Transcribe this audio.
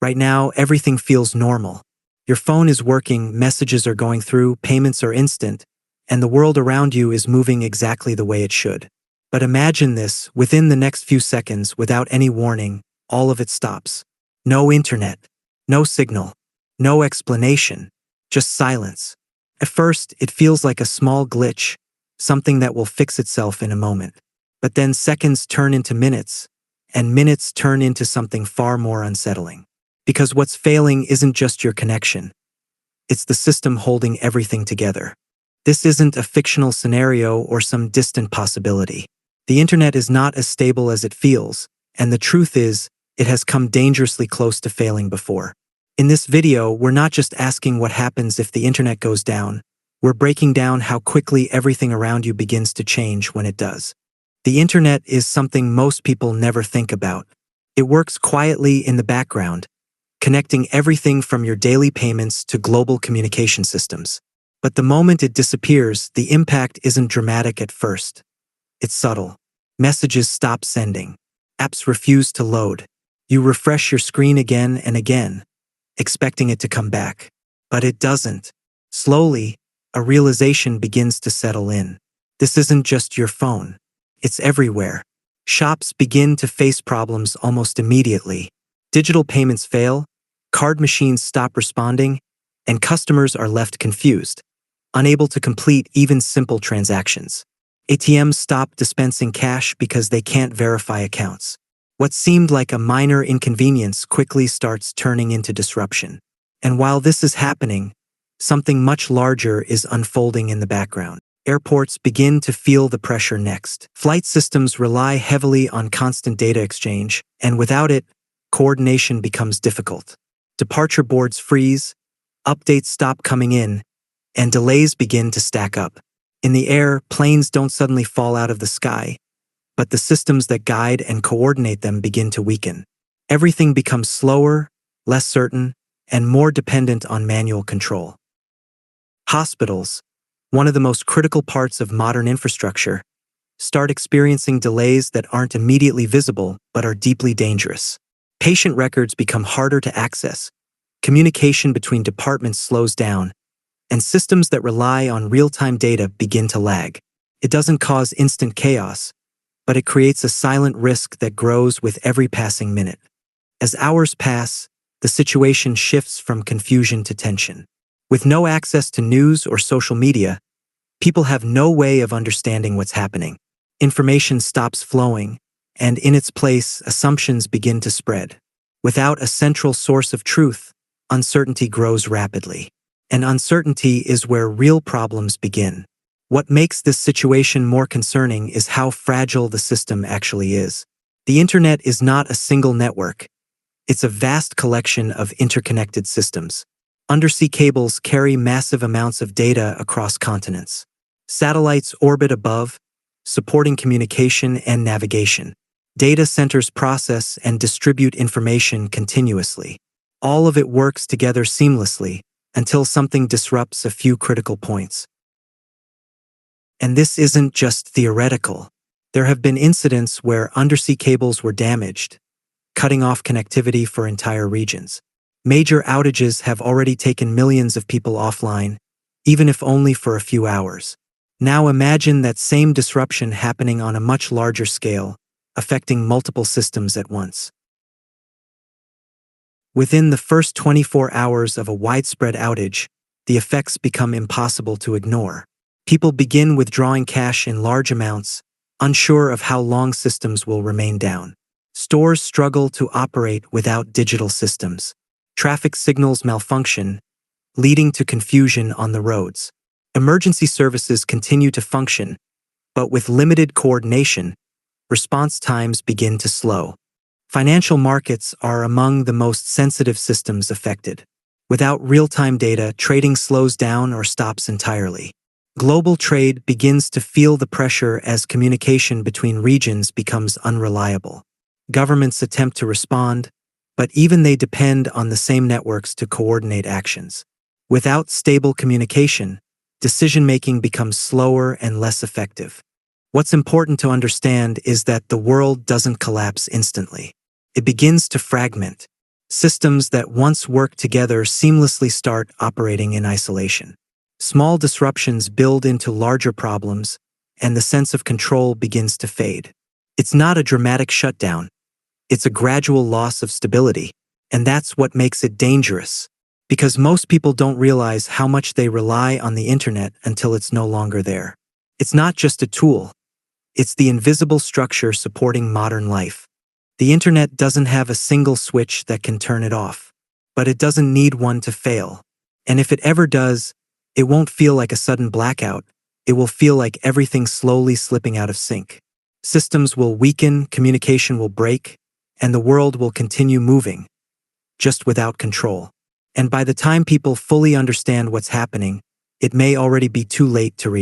Right now, everything feels normal. Your phone is working, messages are going through, payments are instant, and the world around you is moving exactly the way it should. But imagine this, within the next few seconds, without any warning, all of it stops. No internet, no signal, no explanation, just silence. At first, it feels like a small glitch, something that will fix itself in a moment. But then seconds turn into minutes, and minutes turn into something far more unsettling. Because what's failing isn't just your connection. It's the system holding everything together. This isn't a fictional scenario or some distant possibility. The internet is not as stable as it feels, and the truth is, it has come dangerously close to failing before. In this video, we're not just asking what happens if the internet goes down, we're breaking down how quickly everything around you begins to change when it does. The internet is something most people never think about. It works quietly in the background, connecting everything from your daily payments to global communication systems. But the moment it disappears, the impact isn't dramatic at first. It's subtle. Messages stop sending. Apps refuse to load. You refresh your screen again and again, expecting it to come back. But it doesn't. Slowly, a realization begins to settle in. This isn't just your phone. It's everywhere. Shops begin to face problems almost immediately. Digital payments fail, card machines stop responding, and customers are left confused, unable to complete even simple transactions. ATMs stop dispensing cash because they can't verify accounts. What seemed like a minor inconvenience quickly starts turning into disruption. And while this is happening, something much larger is unfolding in the background. Airports begin to feel the pressure next. Flight systems rely heavily on constant data exchange, and without it, coordination becomes difficult. Departure boards freeze, updates stop coming in, and delays begin to stack up. In the air, planes don't suddenly fall out of the sky, but the systems that guide and coordinate them begin to weaken. Everything becomes slower, less certain, and more dependent on manual control. Hospitals, one of the most critical parts of modern infrastructure, start experiencing delays that aren't immediately visible but are deeply dangerous. Patient records become harder to access, communication between departments slows down, and systems that rely on real-time data begin to lag. It doesn't cause instant chaos, but it creates a silent risk that grows with every passing minute. As hours pass, the situation shifts from confusion to tension. With no access to news or social media, people have no way of understanding what's happening. Information stops flowing, and in its place, assumptions begin to spread. Without a central source of truth, uncertainty grows rapidly. And uncertainty is where real problems begin. What makes this situation more concerning is how fragile the system actually is. The internet is not a single network. It's a vast collection of interconnected systems. Undersea cables carry massive amounts of data across continents. Satellites orbit above, supporting communication and navigation. Data centers process and distribute information continuously. All of it works together seamlessly until something disrupts a few critical points. And this isn't just theoretical. There have been incidents where undersea cables were damaged, cutting off connectivity for entire regions. Major outages have already taken millions of people offline, even if only for a few hours. Now imagine that same disruption happening on a much larger scale, affecting multiple systems at once. Within the first 24 hours of a widespread outage, the effects become impossible to ignore. People begin withdrawing cash in large amounts, unsure of how long systems will remain down. Stores struggle to operate without digital systems. Traffic signals malfunction, leading to confusion on the roads. Emergency services continue to function, but with limited coordination, response times begin to slow. Financial markets are among the most sensitive systems affected. Without real-time data, trading slows down or stops entirely. Global trade begins to feel the pressure as communication between regions becomes unreliable. Governments attempt to respond, but even they depend on the same networks to coordinate actions. Without stable communication, decision-making becomes slower and less effective. What's important to understand is that the world doesn't collapse instantly. It begins to fragment. Systems that once worked together seamlessly start operating in isolation. Small disruptions build into larger problems, and the sense of control begins to fade. It's not a dramatic shutdown. It's a gradual loss of stability, and that's what makes it dangerous. Because most people don't realize how much they rely on the internet until it's no longer there. It's not just a tool. It's the invisible structure supporting modern life. The internet doesn't have a single switch that can turn it off. But it doesn't need one to fail. And if it ever does, it won't feel like a sudden blackout. It will feel like everything slowly slipping out of sync. Systems will weaken, communication will break, and the world will continue moving, just without control. And by the time people fully understand what's happening, it may already be too late to react.